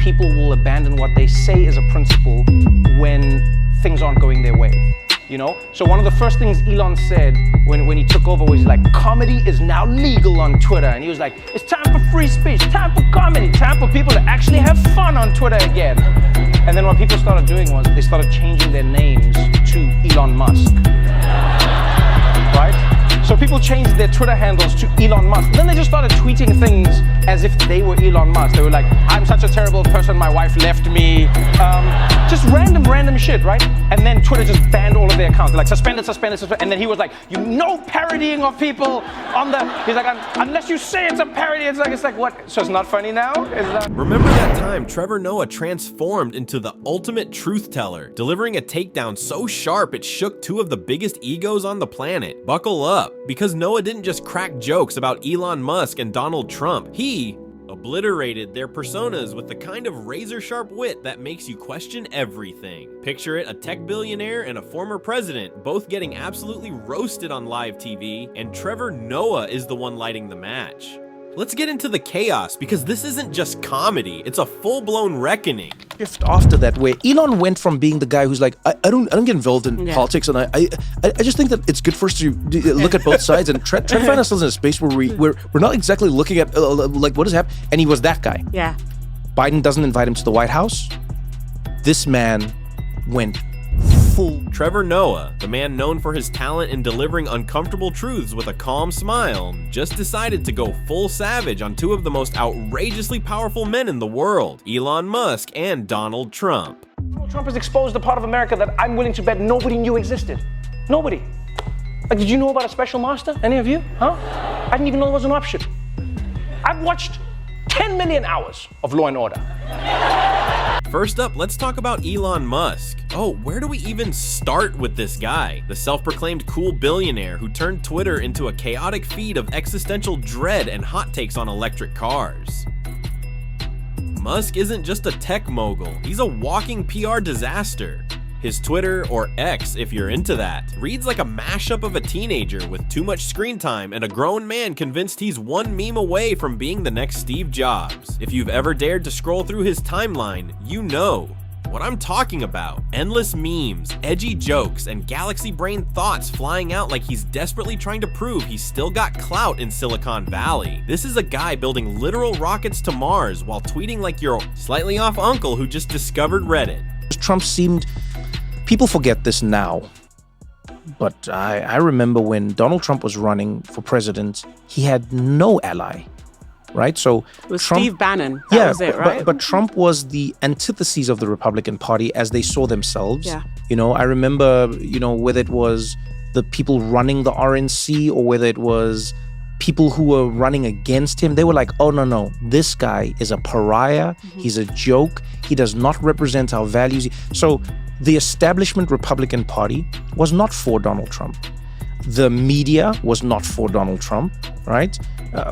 people will abandon what they say is a principle when things aren't going their way. You know? So one of the first things Elon said when he took over was like, comedy is now legal on Twitter. And he was like, it's time for free speech, time for comedy, time for people to actually have fun on Twitter again. And then what people started doing was they started changing their names to Elon Musk. Right? So people changed their Twitter handles to Elon Musk. Then they just started tweeting things as if they were Elon Musk. They were like, I'm such a terrible person, my wife left me. Just random shit, right? And then Twitter just banned all of their accounts. They're like, suspended. And then he was like, no parodying of people on the... He's like, unless you say it's a parody, it's like what? So it's not funny now? Remember that time Trevor Noah transformed into the ultimate truth teller, delivering a takedown so sharp it shook two of the biggest egos on the planet? Buckle up, because Noah didn't just crack jokes about Elon Musk and Donald Trump. He obliterated their personas with the kind of razor-sharp wit that makes you question everything. Picture it, a tech billionaire and a former president both getting absolutely roasted on live TV, and Trevor Noah is the one lighting the match. Let's get into the chaos, because this isn't just comedy, it's a full-blown reckoning. Shift after that, where Elon went from being the guy who's like, I don't get involved in politics, and I just think that it's good for us to look at both sides and try to find ourselves in a space where we're not exactly looking at like what has happened. And he was that guy. Yeah. Biden doesn't invite him to the White House. This man went full. Trevor Noah, the man known for his talent in delivering uncomfortable truths with a calm smile, just decided to go full savage on two of the most outrageously powerful men in the world, Elon Musk and Donald Trump. Donald Trump has exposed a part of America that I'm willing to bet nobody knew existed. Nobody. Like, did you know about a special master? Any of you? Huh? I didn't even know there was an option. I've watched 10 million hours of Law & Order. First up, let's talk about Elon Musk. Oh, where do we even start with this guy? The self-proclaimed cool billionaire who turned Twitter into a chaotic feed of existential dread and hot takes on electric cars. Musk isn't just a tech mogul, he's a walking PR disaster. His Twitter, or X if you're into that, reads like a mashup of a teenager with too much screen time and a grown man convinced he's one meme away from being the next Steve Jobs. If you've ever dared to scroll through his timeline, you know what I'm talking about. Endless memes, edgy jokes, and galaxy brain thoughts flying out like he's desperately trying to prove he's still got clout in Silicon Valley. This is a guy building literal rockets to Mars while tweeting like your slightly off uncle who just discovered Reddit. Trump seemed... People forget this now, but I remember when Donald Trump was running for president, he had no ally, right? So it was Trump, Steve Bannon. That was it, right? But Trump was the antithesis of the Republican Party as they saw themselves. Yeah. You know, I remember, whether it was the people running the RNC or whether it was people who were running against him, they were like, oh, no, this guy is a pariah. Mm-hmm. He's a joke. He does not represent our values. So the establishment Republican Party was not for Donald Trump. The media was not for Donald Trump, right?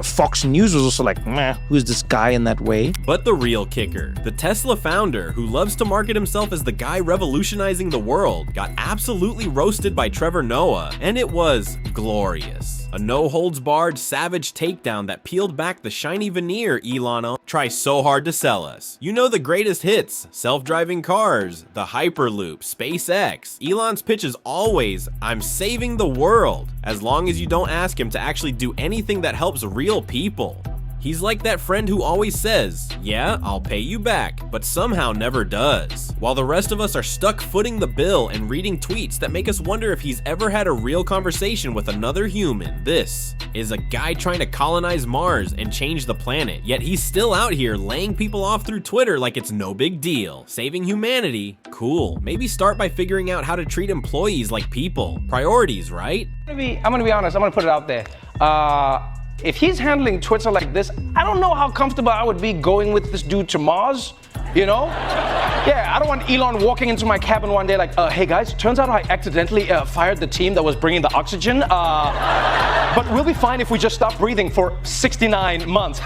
Fox News was also like, meh, who's this guy in that way? But the real kicker, the Tesla founder, who loves to market himself as the guy revolutionizing the world, got absolutely roasted by Trevor Noah, and it was glorious. A no-holds-barred, savage takedown that peeled back the shiny veneer Elon tries so hard to sell us. You know the greatest hits, self-driving cars, the Hyperloop, SpaceX. Elon's pitch is always, I'm saving the world, as long as you don't ask him to actually do anything that helps real people. He's like that friend who always says, yeah, I'll pay you back, but somehow never does. While the rest of us are stuck footing the bill and reading tweets that make us wonder if he's ever had a real conversation with another human. This is a guy trying to colonize Mars and change the planet, yet he's still out here laying people off through Twitter like it's no big deal. Saving humanity? Cool. Maybe start by figuring out how to treat employees like people. Priorities, right? I'm gonna be honest, I'm gonna put it out there. If he's handling Twitter like this, I don't know how comfortable I would be going with this dude to Mars, you know? Yeah, I don't want Elon walking into my cabin one day like, hey guys, turns out I accidentally fired the team that was bringing the oxygen. But we'll be fine if we just stop breathing for 69 months.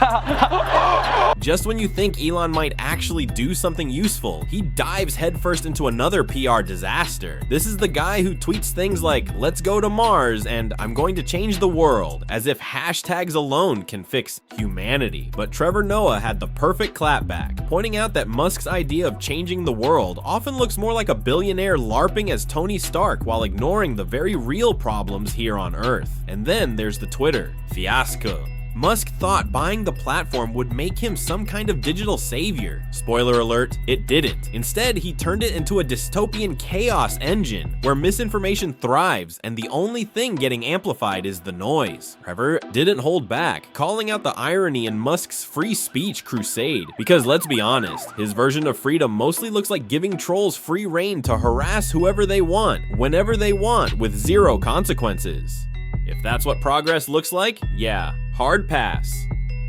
Just when you think Elon might actually do something useful, he dives headfirst into another PR disaster. This is the guy who tweets things like, "Let's go to Mars," and "I'm going to change the world," as if hashtags alone can fix humanity. But Trevor Noah had the perfect clapback, pointing out that Musk's idea of changing the world often looks more like a billionaire LARPing as Tony Stark while ignoring the very real problems here on Earth. And then there's the Twitter fiasco. Musk thought buying the platform would make him some kind of digital savior. Spoiler alert, it didn't. Instead, he turned it into a dystopian chaos engine where misinformation thrives and the only thing getting amplified is the noise. Trevor didn't hold back, calling out the irony in Musk's free speech crusade. Because let's be honest, his version of freedom mostly looks like giving trolls free reign to harass whoever they want, whenever they want, with zero consequences. If that's what progress looks like, yeah, hard pass.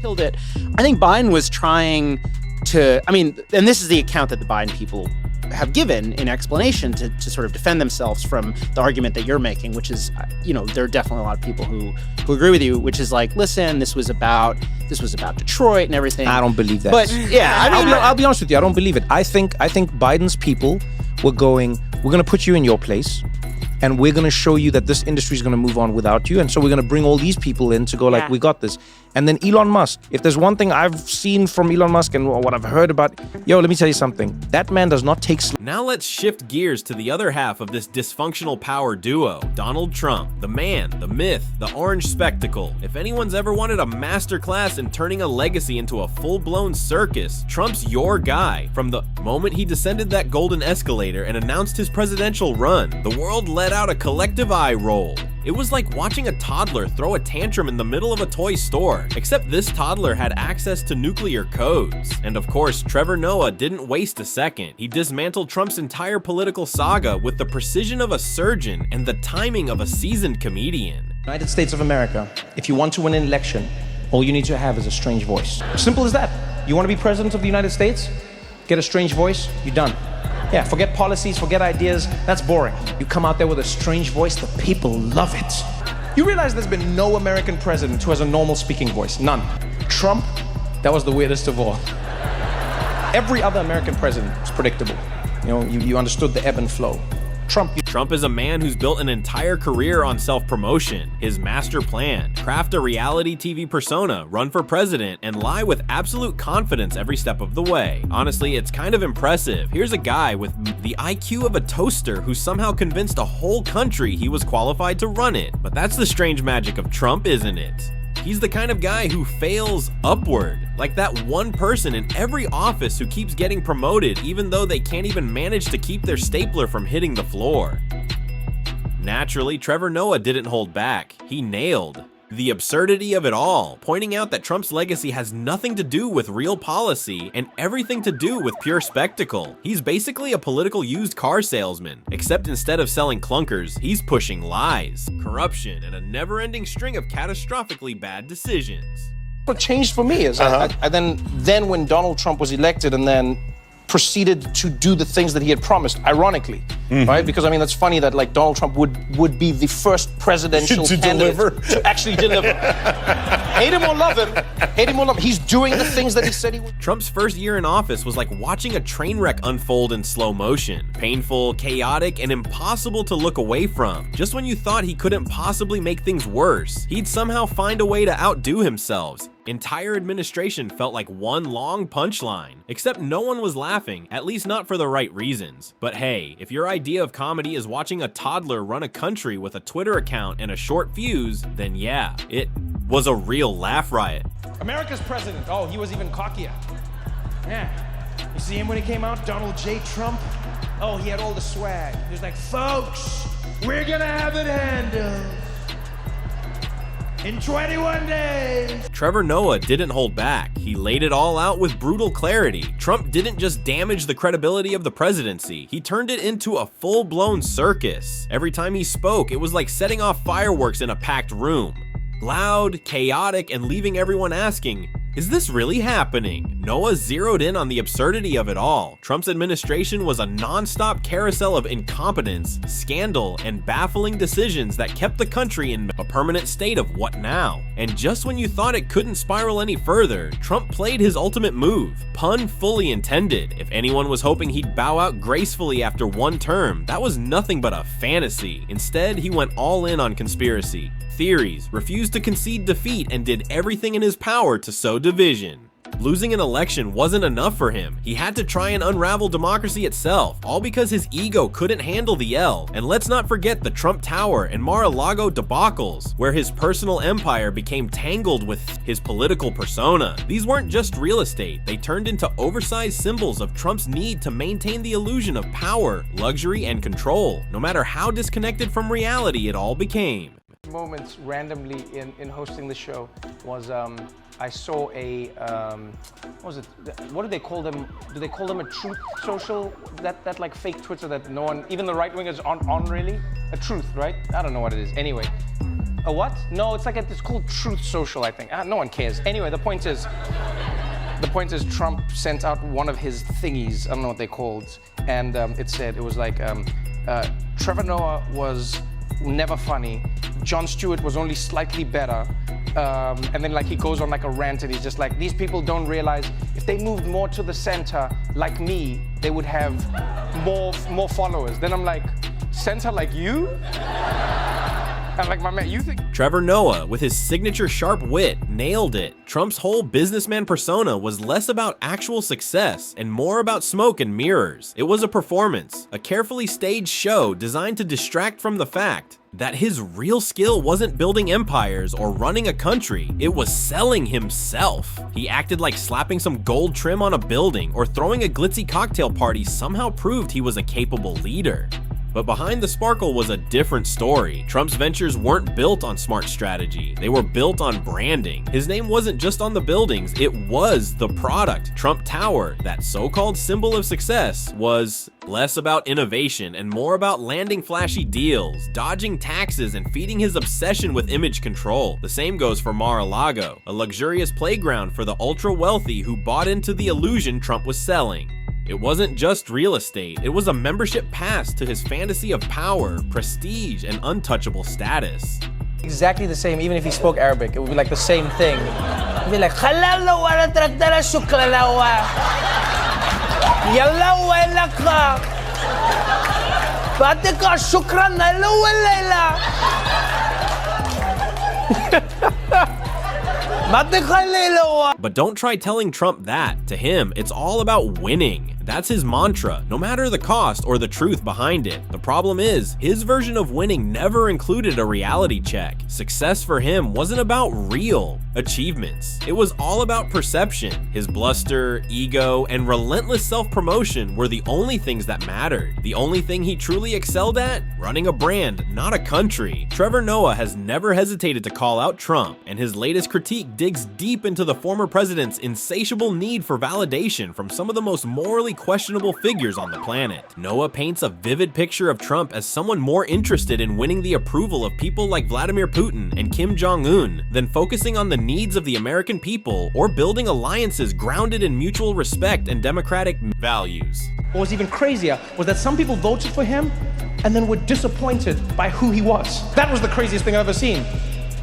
Killed it. I think Biden was trying to, and this is the account that the Biden people have given in explanation to sort of defend themselves from the argument that you're making, which is, there are definitely a lot of people who agree with you, which is like, listen, this was about Detroit and everything. I don't believe that. But yeah, I'll be honest with you. I don't believe it. I think Biden's people were going, we're going to put you in your place. And we're going to show you that this industry is going to move on without you. And so we're going to bring all these people in to go like, we got this. And then Elon Musk, if there's one thing I've seen from Elon Musk and what I've heard about, let me tell you something. That man does not take sleep. Now let's shift gears to the other half of this dysfunctional power duo, Donald Trump, the man, the myth, the orange spectacle. If anyone's ever wanted a masterclass in turning a legacy into a full-blown circus, Trump's your guy. From the moment he descended that golden escalator and announced his presidential run, the world let out a collective eye roll. It was like watching a toddler throw a tantrum in the middle of a toy store, except this toddler had access to nuclear codes. And of course, Trevor Noah didn't waste a second. He dismantled Trump's entire political saga with the precision of a surgeon and the timing of a seasoned comedian. United States of America, if you want to win an election, all you need to have is a strange voice. Simple as that. You want to be president of the United States? Get a strange voice, you're done. Yeah, forget policies, forget ideas, that's boring. You come out there with a strange voice, the people love it. You realize there's been no American president who has a normal speaking voice, none. Trump, that was the weirdest of all. Every other American president was predictable. You understood the ebb and flow. Trump is a man who's built an entire career on self-promotion. His master plan: craft a reality TV persona, run for president, and lie with absolute confidence every step of the way. Honestly, it's kind of impressive. Here's a guy with the IQ of a toaster who somehow convinced a whole country he was qualified to run it. But that's the strange magic of Trump, isn't it? He's the kind of guy who fails upward, like that one person in every office who keeps getting promoted even though they can't even manage to keep their stapler from hitting the floor. Naturally, Trevor Noah didn't hold back. He nailed the absurdity of it all, pointing out that Trump's legacy has nothing to do with real policy and everything to do with pure spectacle. He's basically a political used car salesman, except instead of selling clunkers, he's pushing lies, corruption, and a never-ending string of catastrophically bad decisions. What changed for me is I then when Donald Trump was elected and then proceeded to do the things that he had promised, ironically, right? Because that's funny that like Donald Trump would be the first presidential candidate to actually deliver. Hate him or love him, he's doing the things that he said he would. Trump's first year in office was like watching a train wreck unfold in slow motion. Painful, chaotic, and impossible to look away from. Just when you thought he couldn't possibly make things worse, he'd somehow find a way to outdo himself. Entire administration felt like one long punchline, except no one was laughing, at least not for the right reasons. But hey, if your idea of comedy is watching a toddler run a country with a Twitter account and a short fuse, then yeah, it was a real laugh riot. America's president, oh, he was even cockier. Yeah, you see him when he came out, Donald J. Trump? Oh, he had all the swag. He was like, folks, we're gonna have it handled in 21 days. Trevor Noah didn't hold back. He laid it all out with brutal clarity. Trump didn't just damage the credibility of the presidency, he turned it into a full-blown circus. Every time he spoke, it was like setting off fireworks in a packed room. Loud, chaotic, and leaving everyone asking, Is this really happening? Noah zeroed in on the absurdity of it all. Trump's administration was a non-stop carousel of incompetence, scandal, and baffling decisions that kept the country in a permanent state of what now? And just when you thought it couldn't spiral any further, Trump played his ultimate move. Pun fully intended. If anyone was hoping he'd bow out gracefully after one term, that was nothing but a fantasy. Instead, he went all in on conspiracy, theories, refused to concede defeat, and did everything in his power to sow division. Losing an election wasn't enough for him. He had to try and unravel democracy itself, all because his ego couldn't handle the L. And let's not forget the Trump Tower and Mar-a-Lago debacles, where his personal empire became tangled with his political persona. These weren't just real estate, they turned into oversized symbols of Trump's need to maintain the illusion of power, luxury, and control, no matter how disconnected from reality it all became. Moments randomly in hosting the show was I saw a what was it? What do they call them? Do they call them a truth social? That like fake Twitter that no one, even the right wingers aren't on really. A truth, right? I don't know what it is. Anyway, a what? No, it's like it's called Truth Social, I think. No one cares. Anyway, the point is Trump sent out one of his thingies. I don't know what they're called, and it said it was like Trevor Noah was never funny. Jon Stewart was only slightly better. And then like he goes on like a rant and he's just like, these people don't realize if they moved more to the center like me, they would have more followers. Then I'm like, center like you? I'm like, my man, you think? Trevor Noah, with his signature sharp wit, nailed it. Trump's whole businessman persona was less about actual success and more about smoke and mirrors. It was a performance, a carefully staged show designed to distract from the fact that his real skill wasn't building empires or running a country, it was selling himself. He acted like slapping some gold trim on a building or throwing a glitzy cocktail party somehow proved he was a capable leader. But behind the sparkle was a different story. Trump's ventures weren't built on smart strategy. They were built on branding. His name wasn't just on the buildings, it was the product. Trump Tower, that so-called symbol of success, was less about innovation and more about landing flashy deals, dodging taxes, and feeding his obsession with image control. The same goes for Mar-a-Lago, a luxurious playground for the ultra-wealthy who bought into the illusion Trump was selling. It wasn't just real estate, it was a membership pass to his fantasy of power, prestige, and untouchable status. Exactly the same, even if he spoke Arabic, it would be like the same thing. It'd be like, "Halalawa tratara shuklalawa. Yalawa laka. Batika shukran lawa But don't try telling Trump that. To him, it's all about winning. That's his mantra, no matter the cost or the truth behind it. The problem is, his version of winning never included a reality check. Success for him wasn't about real achievements. It was all about perception. His bluster, ego, and relentless self-promotion were the only things that mattered. The only thing he truly excelled at? Running a brand, not a country. Trevor Noah has never hesitated to call out Trump, and his latest critique digs deep into the former president's insatiable need for validation from some of the most morally questionable figures on the planet. Noah paints a vivid picture of Trump as someone more interested in winning the approval of people like Vladimir Putin and Kim Jong-un than focusing on the needs of the American people or building alliances grounded in mutual respect and democratic values. What was even crazier was that some people voted for him and then were disappointed by who he was. That was the craziest thing I've ever seen.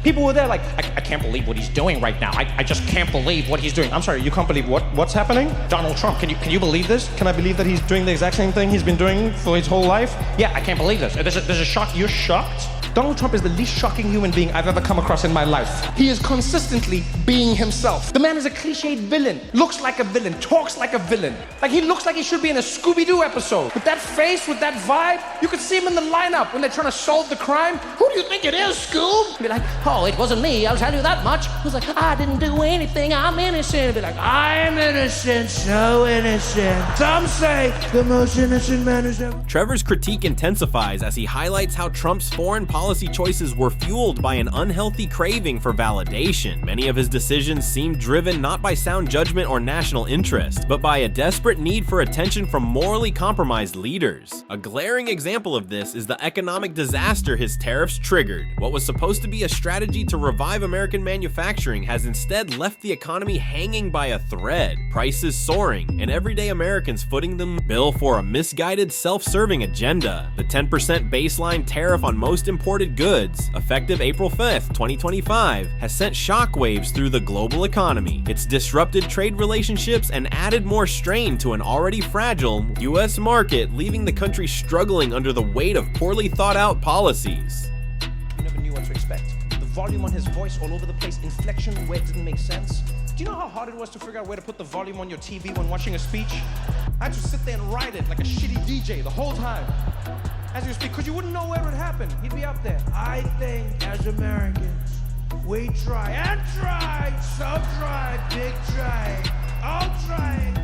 People were there like, I can't believe what he's doing right now. I just can't believe what he's doing. I'm sorry, you can't believe what's happening? Donald Trump, can you believe this? Can I believe that he's doing the exact same thing he's been doing for his whole life? Yeah, I can't believe this. There's a shock. You're shocked? Donald Trump is the least shocking human being I've ever come across in my life. He is consistently being himself. The man is a cliched villain, looks like a villain, talks like a villain. Like he looks like he should be in a Scooby-Doo episode. With that face, with that vibe, you could see him in the lineup when they're trying to solve the crime. Who do you think it is, Scoob? Be like, oh, it wasn't me, I'll tell you that much. He's like, I didn't do anything, I'm innocent. Be like, I'm innocent, so innocent. Some say the most innocent man is ever. Trevor's critique intensifies as he highlights how Trump's foreign policy policy choices were fueled by an unhealthy craving for validation. Many of his decisions seemed driven not by sound judgment or national interest, but by a desperate need for attention from morally compromised leaders. A glaring example of this is the economic disaster his tariffs triggered. What was supposed to be a strategy to revive American manufacturing has instead left the economy hanging by a thread, prices soaring, and everyday Americans footing the bill for a misguided, self-serving agenda. The 10% baseline tariff on most imported goods, effective April 5th, 2025, has sent shockwaves through the global economy. It's disrupted trade relationships and added more strain to an already fragile U.S. market, leaving the country struggling under the weight of poorly thought out policies. You never knew what to expect. The volume on his voice all over the place, inflection where it didn't make sense. Do you know how hard it was to figure out where to put the volume on your TV when watching a speech? I had to sit there and write it like a shitty DJ the whole time as you speak, because you wouldn't know where it happened. He'd be up there. I think as Americans, we try and try, some try, big try, all try.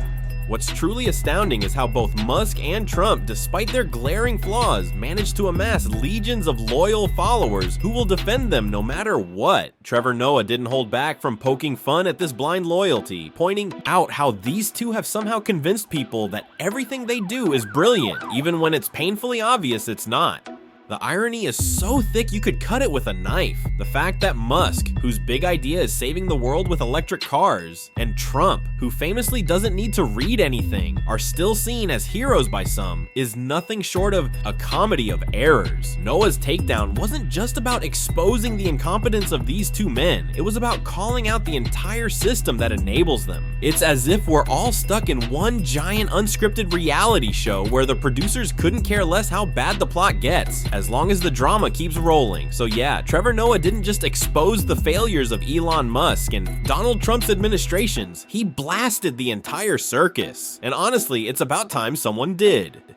What's truly astounding is how both Musk and Trump, despite their glaring flaws, managed to amass legions of loyal followers who will defend them no matter what. Trevor Noah didn't hold back from poking fun at this blind loyalty, pointing out how these two have somehow convinced people that everything they do is brilliant, even when it's painfully obvious it's not. The irony is so thick you could cut it with a knife. The fact that Musk, whose big idea is saving the world with electric cars, and Trump, who famously doesn't need to read anything, are still seen as heroes by some, is nothing short of a comedy of errors. Noah's takedown wasn't just about exposing the incompetence of these two men, it was about calling out the entire system that enables them. It's as if we're all stuck in one giant unscripted reality show where the producers couldn't care less how bad the plot gets, as long as the drama keeps rolling. So yeah, Trevor Noah didn't just expose the failures of Elon Musk and Donald Trump's administrations, he blasted the entire circus. And honestly, it's about time someone did.